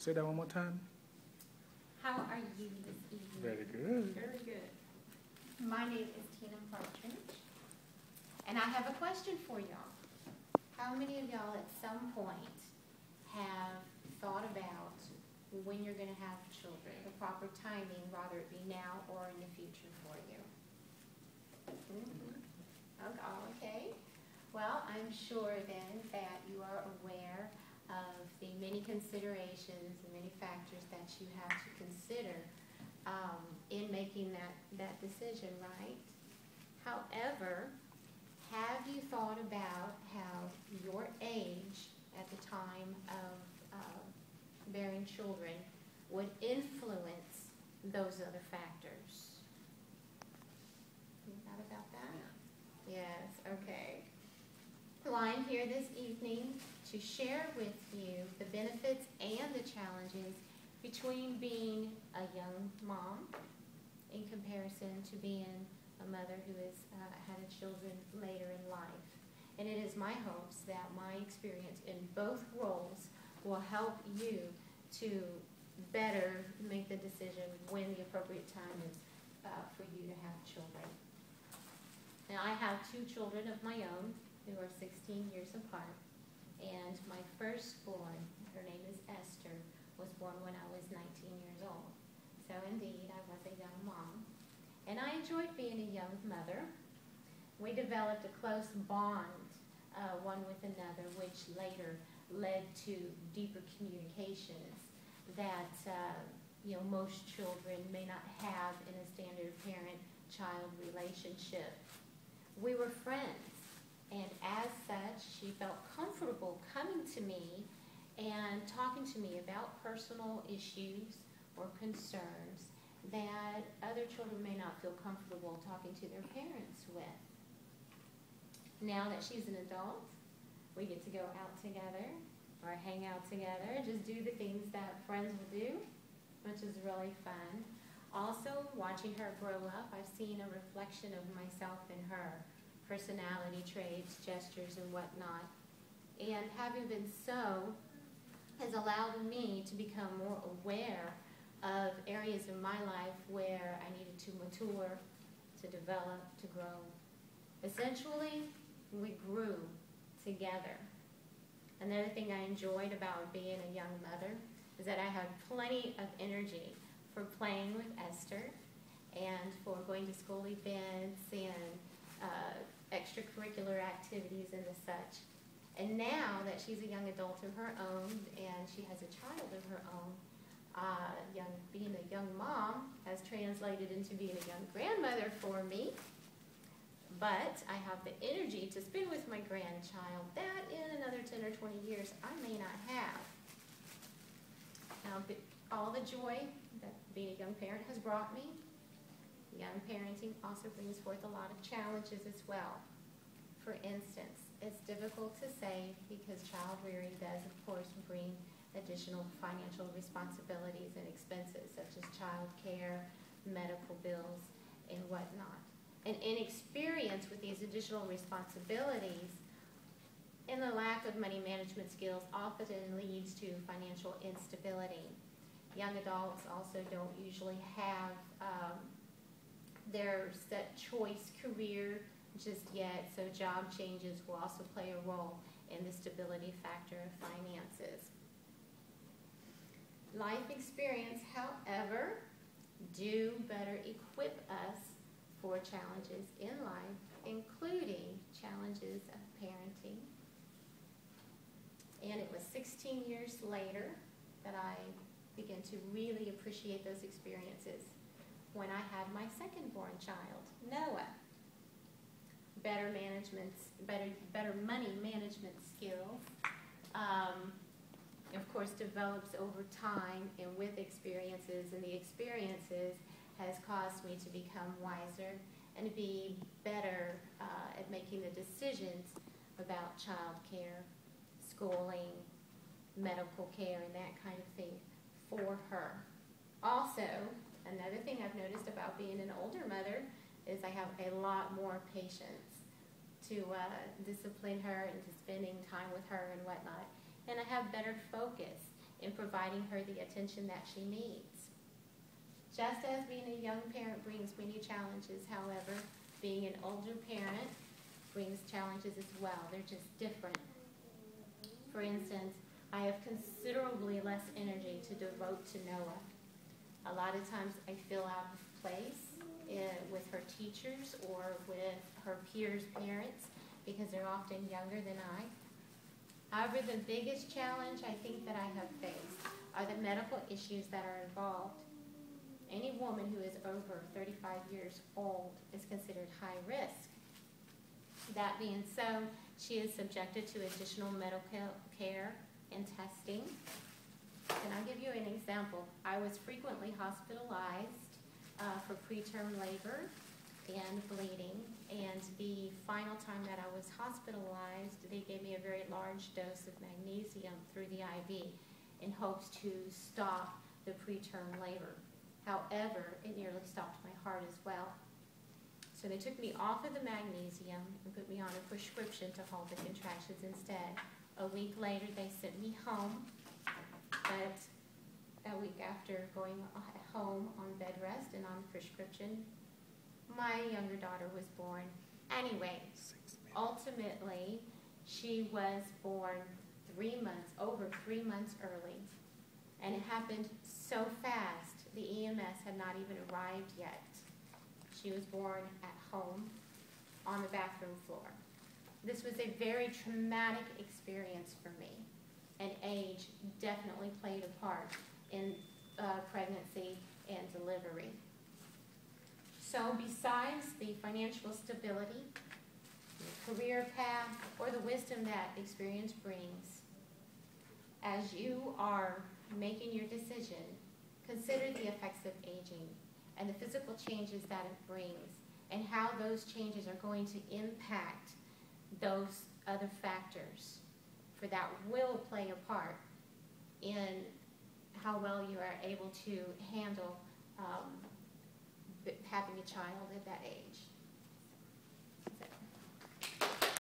Say that one more time. How are you this evening? Very good. Very good. My name is Tina Partridge, and I have a question for y'all. How many of y'all at some point have thought about when you're going to have children, the proper timing, whether it be now or in the future for you? Okay. Well, I'm sure then that you are aware of the many considerations and many factors that you have to consider in making that decision, right? However, have you thought about how your age at the time of bearing children would influence those other factors? You thought about that? Yeah. Yes, okay. Well, I'm here this evening to share with you the benefits and the challenges between being a young mom in comparison to being a mother who has had children later in life. And it is my hopes that my experience in both roles will help you to better make the decision when the appropriate time is for you to have children. Now, I have two children of my own who are 16 years apart. And my firstborn, her name is Esther, was born when I was 19 years old. So indeed, I was a young mom. And I enjoyed being a young mother. We developed a close bond, one with another, which later led to deeper communications that most children may not have in a standard parent-child relationship. We were friends. And as such, she felt comfortable coming to me and talking to me about personal issues or concerns that other children may not feel comfortable talking to their parents with. Now that she's an adult, we get to go out together or hang out together, just do the things that friends will do, which is really fun. Also, watching her grow up, I've seen a reflection of myself in her. Personality traits, gestures, and whatnot. And having been so has allowed me to become more aware of areas in my life where I needed to mature, to develop, to grow. Essentially, we grew together. Another thing I enjoyed about being a young mother is that I had plenty of energy for playing with Esther and for going to school events and extracurricular activities and the such. And now that she's a young adult of her own and she has a child of her own, being a young mom has translated into being a young grandmother for me. But I have the energy to spend with my grandchild that in another 10 or 20 years I may not have. Now, all the joy that being a young parent has brought me, young parenting also brings forth a lot of challenges as well. For instance, it's difficult to say because child rearing does, of course, bring additional financial responsibilities and expenses such as child care, medical bills, and whatnot. And inexperience with these additional responsibilities and the lack of money management skills often leads to financial instability. Young adults also don't usually have their set choice career just yet, so job changes will also play a role in the stability factor of finances. Life experience, however, do better equip us for challenges in life, including challenges of parenting. And it was 16 years later that I began to really appreciate those experiences when I had my second-born child, Noah. Better money management skills, of course, develops over time and with experiences, and the experiences has caused me to become wiser and to be better at making the decisions about child care, schooling, medical care, and that kind of thing for her. Also, another thing I've noticed about being an older mother is I have a lot more patience to discipline her and to spending time with her and whatnot. And I have better focus in providing her the attention that she needs. Just as being a young parent brings many challenges, however, being an older parent brings challenges as well. They're just different. For instance, I have considerably less energy to devote to Noah. A lot of times I feel out of place with her teachers or with her peers' parents because they're often younger than I. However, the biggest challenge I think that I have faced are the medical issues that are involved. Any woman who is over 35 years old is considered high risk. That being so, she is subjected to additional medical care and testing. And I'll give you an example. I was frequently hospitalized for preterm labor and bleeding, and the final time that I was hospitalized, they gave me a very large dose of magnesium through the IV in hopes to stop the preterm labor. However, it nearly stopped my heart as well. So they took me off of the magnesium and put me on a prescription to halt the contractions instead. A week later, they sent me home, but a week after going home on bed rest and on prescription, my younger daughter was born. Anyway, ultimately, she was born over 3 months early, and it happened so fast, the EMS had not even arrived yet. She was born at home on the bathroom floor. This was a very traumatic experience for me, and age definitely played a part in pregnancy and delivery. So besides the financial stability, the career path, or the wisdom that experience brings, as you are making your decision, consider the effects of aging and the physical changes that it brings and how those changes are going to impact those other factors, for that will play a part in how well you are able to handle having a child at that age.